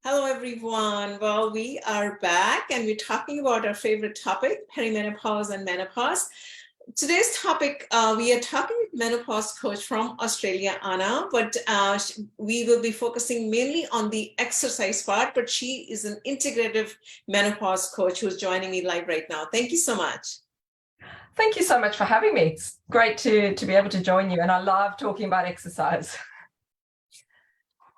Hello, everyone. Well, we are back and we're talking about our favorite topic, perimenopause and menopause. Today's topic, we are talking with menopause coach from Australia, Anna, but we will be focusing mainly on the exercise part, but she is an integrative menopause coach who's joining me live right now. Thank you so much. Thank you so much for having me. It's great to be able to join you, and I love talking about exercise.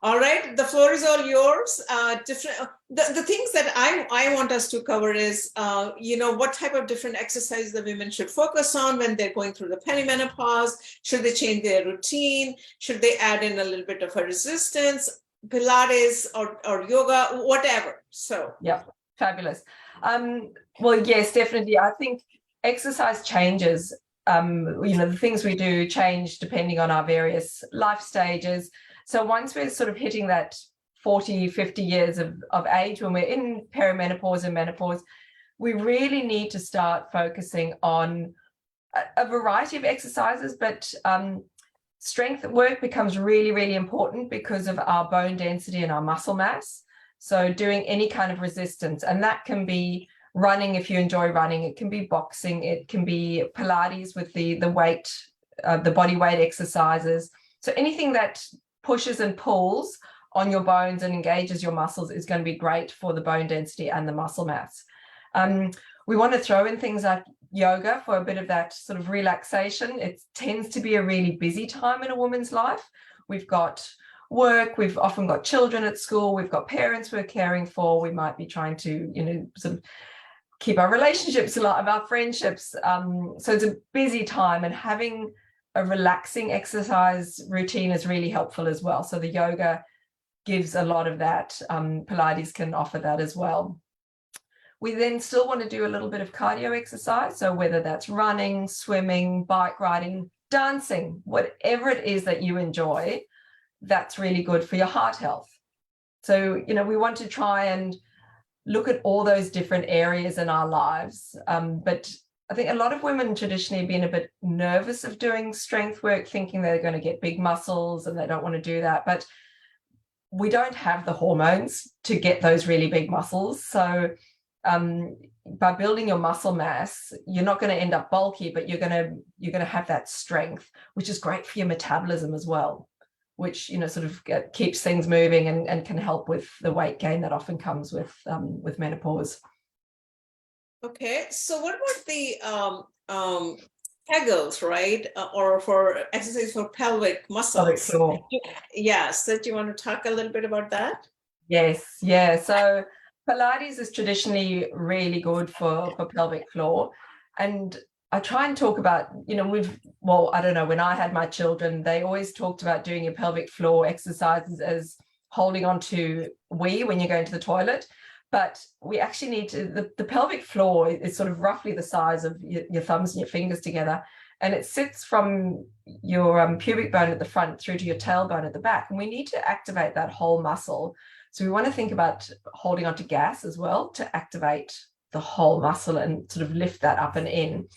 All right, the floor is all yours. The things that I want us to cover is, what type of different exercises the women should focus on when they're going through the perimenopause. Should they change their routine? Should they add in a little bit of a resistance, Pilates or yoga, whatever? So yeah, fabulous. Well, yes, definitely. I think exercise changes. The things we do change depending on our various life stages. So once we're sort of hitting that 40, 50 years of age, when we're in perimenopause and menopause, we really need to start focusing on a variety of exercises, but strength work becomes really, really important because of our bone density and our muscle mass. So doing any kind of resistance, and that can be running if you enjoy running, it can be boxing, it can be Pilates with the weight, the body weight exercises. So anything that pushes and pulls on your bones and engages your muscles is going to be great for the bone density and the muscle mass. We want to throw in things like yoga for a bit of that sort of relaxation. It tends to be a really busy time in a woman's life. We've got work, we've often got children at school, we've got parents we're caring for, we might be trying to, sort of keep our relationships alive, our friendships. So it's a busy time, and having a relaxing exercise routine is really helpful as well. So the yoga gives a lot of that. Pilates can offer that as well. We then still want to do a little bit of cardio exercise. So whether that's running, swimming, bike riding, dancing, whatever it is that you enjoy, that's really good for your heart health. So, we want to try and look at all those different areas in our lives. But I think a lot of women traditionally have been a bit nervous of doing strength work, thinking they're going to get big muscles and they don't want to do that. But we don't have the hormones to get those really big muscles. So by building your muscle mass, you're not going to end up bulky, but you're going to have that strength, which is great for your metabolism as well, which sort of keeps things moving and can help with the weight gain that often comes with menopause. okay, so what about the Kegels, right? Or for exercise for pelvic muscles. Pelvic floor. Yes, do you want to talk a little bit about that? Yes, yeah. So Pilates is traditionally really good for pelvic floor. And I try and talk about, I don't know, when I had my children, they always talked about doing your pelvic floor exercises as holding on to when you're going to the toilet. But we actually need to, the pelvic floor is sort of roughly the size of your thumbs and your fingers together. And it sits from your pubic bone at the front through to your tailbone at the back. And we need to activate that whole muscle. So we want to think about holding onto gas as well to activate the whole muscle and sort of lift that up and in.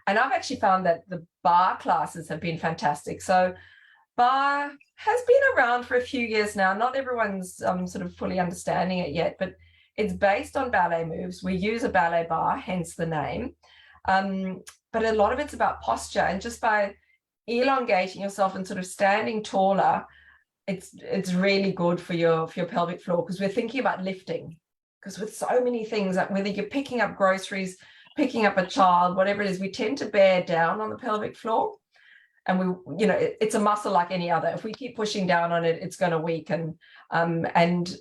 And I've actually found that the bar classes have been fantastic. So bar has been around for a few years now. Not everyone's sort of fully understanding it yet, but it's based on ballet moves. We use a ballet bar, hence the name. But a lot of it's about posture, and just by elongating yourself and sort of standing taller, it's really good for your pelvic floor, because we're thinking about lifting. Because with so many things, like whether you're picking up groceries, picking up a child, whatever it is, we tend to bear down on the pelvic floor. And it's a muscle like any other. If we keep pushing down on it, it's going to weaken. And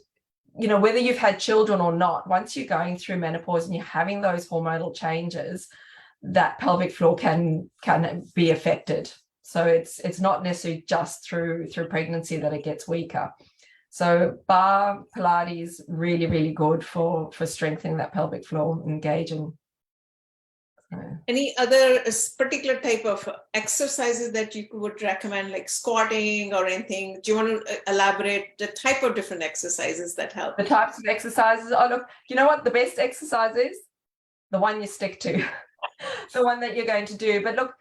whether you've had children or not, once you're going through menopause and you're having those hormonal changes, that pelvic floor can be affected. So it's not necessarily just through pregnancy that it gets weaker. So bar Pilates, really, really good for strengthening that pelvic floor, engaging. Any other particular type of exercises that you would recommend, like squatting or anything? Do you want to elaborate the type of different exercises that help? The types of exercises. Oh, look, you know what? The best exercise is the one you stick to, the one that you're going to do. But look,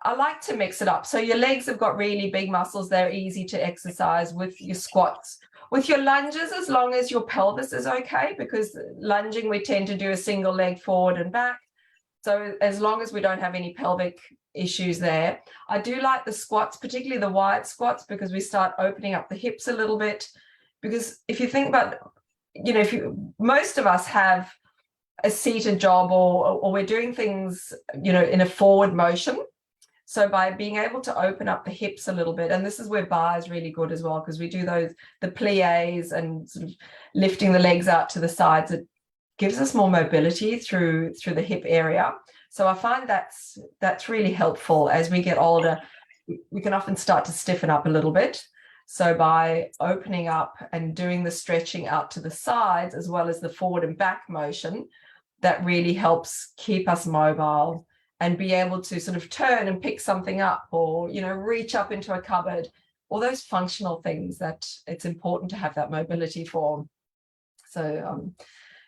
I like to mix it up. So your legs have got really big muscles. They're easy to exercise with your squats. With your lunges, as long as your pelvis is okay, because lunging, we tend to do a single leg forward and back. So as long as we don't have any pelvic issues there. I do like the squats, particularly the wide squats, because we start opening up the hips a little bit. Because if you think about, most of us have a seated job, or we're doing things, in a forward motion. So by being able to open up the hips a little bit, and this is where bar is really good as well, because we do the plies and sort of lifting the legs out to the sides. It gives us more mobility through the hip area. So I find that's really helpful. As we get older, we can often start to stiffen up a little bit. So by opening up and doing the stretching out to the sides, as well as the forward and back motion, that really helps keep us mobile and be able to sort of turn and pick something up, or, reach up into a cupboard, all those functional things that it's important to have that mobility for. So,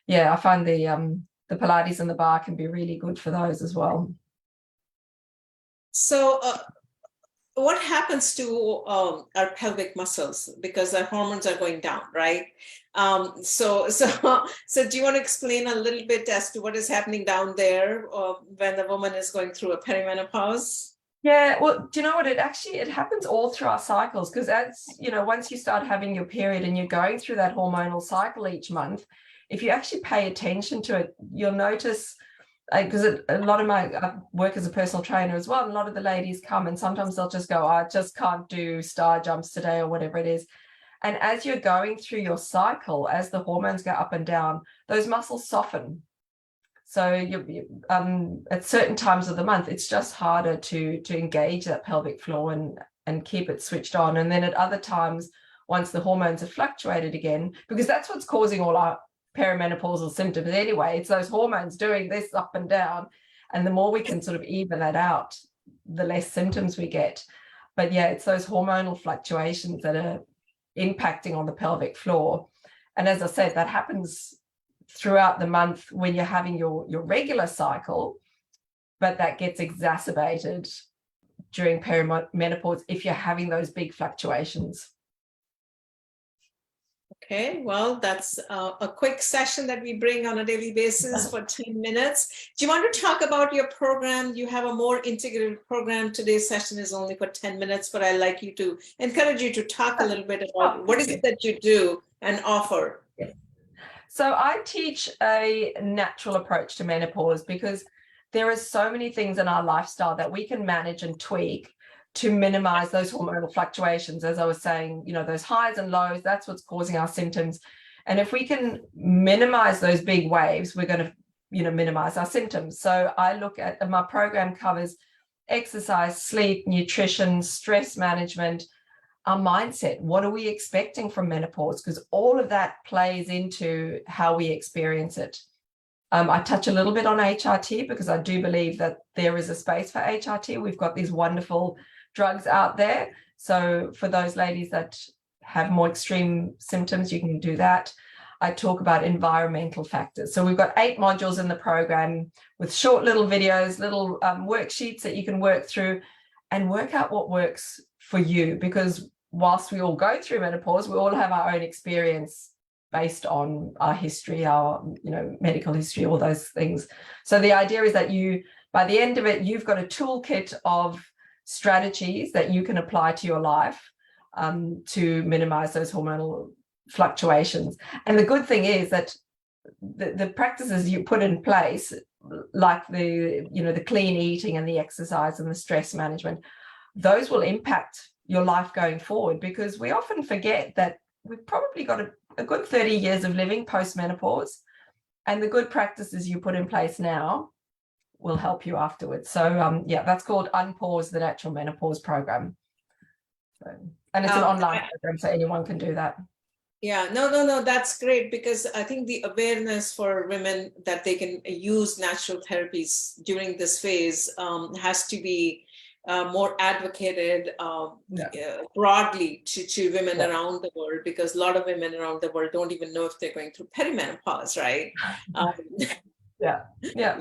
I find the Pilates and the bar can be really good for those as well. So what happens to our pelvic muscles, because our hormones are going down, right? So do you want to explain a little bit as to what is happening down there when the woman is going through a perimenopause? Yeah, well, do you know what? It happens all through our cycles, because as once you start having your period and you're going through that hormonal cycle each month, if you actually pay attention to it, you'll notice, because a lot of I work as a personal trainer as well, and a lot of the ladies come and sometimes they'll just go, I just can't do star jumps today, or whatever it is. And as you're going through your cycle, as the hormones go up and down, those muscles soften. So you at certain times of the month, it's just harder to engage that pelvic floor and keep it switched on. And then at other times, once the hormones have fluctuated again, because that's what's causing all our perimenopausal symptoms anyway, it's those hormones doing this up and down. And the more we can sort of even that out, the less symptoms we get. But yeah, it's those hormonal fluctuations that are impacting on the pelvic floor. And as I said, that happens throughout the month when you're having your regular cycle, but that gets exacerbated during perimenopause if you're having those big fluctuations. Okay, well, that's a quick session that we bring on a daily basis for 10 minutes. Do you want to talk about your program? You have a more integrated program. Today's session is only for 10 minutes, but I'd like you to encourage you to talk a little bit about what is it that you do and offer. So I teach a natural approach to menopause, because there are so many things in our lifestyle that we can manage and tweak to minimize those hormonal fluctuations. As I was saying, those highs and lows, that's what's causing our symptoms. And if we can minimize those big waves, we're going to, minimize our symptoms. So I look at, my program covers exercise, sleep, nutrition, stress management, our mindset. What are we expecting from menopause? Because all of that plays into how we experience it. I touch a little bit on HRT, because I do believe that there is a space for HRT. We've got these wonderful drugs out there. So for those ladies that have more extreme symptoms, you can do that. I talk about environmental factors. So we've got 8 modules in the program with short little videos, little worksheets that you can work through and work out what works for you. Because whilst we all go through menopause, we all have our own experience based on our history, our medical history, all those things. So the idea is that by the end of it, you've got a toolkit of strategies that you can apply to your life to minimize those hormonal fluctuations. And the good thing is that the practices you put in place, like the clean eating and the exercise and the stress management, those will impact your life going forward, because we often forget that we've probably got a good 30 years of living post-menopause, and the good practices you put in place now will help you afterwards. So that's called Unpause the Natural Menopause Program. And it's an online program, so anyone can do that. Yeah, no, that's great, because I think the awareness for women that they can use natural therapies during this phase has to be more advocated broadly to women around the world, because a lot of women around the world don't even know if they're going through perimenopause, right? Yeah. Yeah,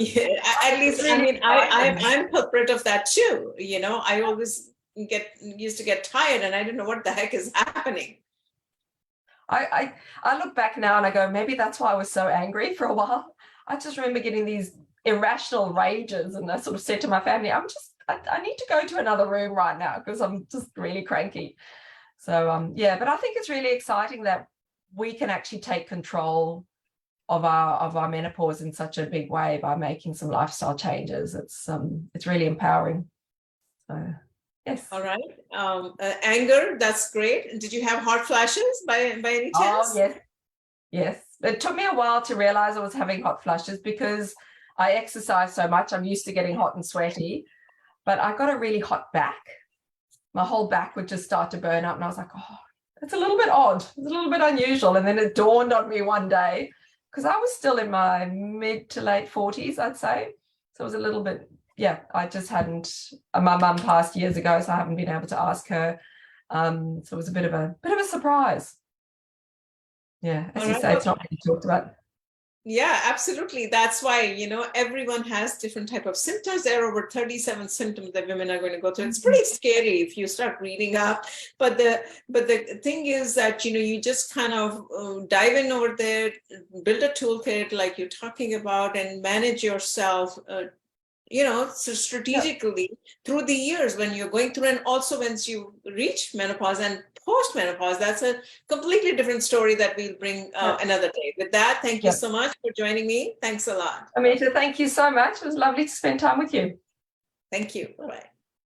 at least, I mean, I'm culprit of that too. You know, I always used to get tired and I didn't know what the heck is happening. I look back now and I go, maybe that's why I was so angry for a while. I just remember getting these irrational rages, and I sort of said to my family, I need to go to another room right now because I'm just really cranky. So yeah, but I think it's really exciting that we can actually take control of our menopause in such a big way by making some lifestyle changes. It's really empowering. So yes. All right. Anger, that's great. Did you have hot flashes by any chance? Oh yes. Yes. It took me a while to realize I was having hot flushes because I exercise so much. I'm used to getting hot and sweaty, but I got a really hot back. My whole back would just start to burn up, and I was like, oh, it's a little bit odd. It's a little bit unusual. And then it dawned on me one day, because I was still in my mid to late 40s, I'd say. So it was a little bit, yeah, I just hadn't, my mum passed years ago, so I haven't been able to ask her. So it was a bit of a surprise. Yeah, as you say, it's not really talked about. Yeah, absolutely. That's why, you know, everyone has different type of symptoms. There are over 37 symptoms that women are going to go through. It's pretty scary if you start reading up. But the thing is that, you know, you just kind of dive in over there, build a toolkit like you're talking about, and manage yourself, you know, so strategically through the years when you're going through, and also once you reach menopause and post-menopause. That's a completely different story that we'll bring another day. With that, thank you so much for joining me. Thanks a lot. Amita, thank you so much. It was lovely to spend time with you. Thank you. Bye-bye.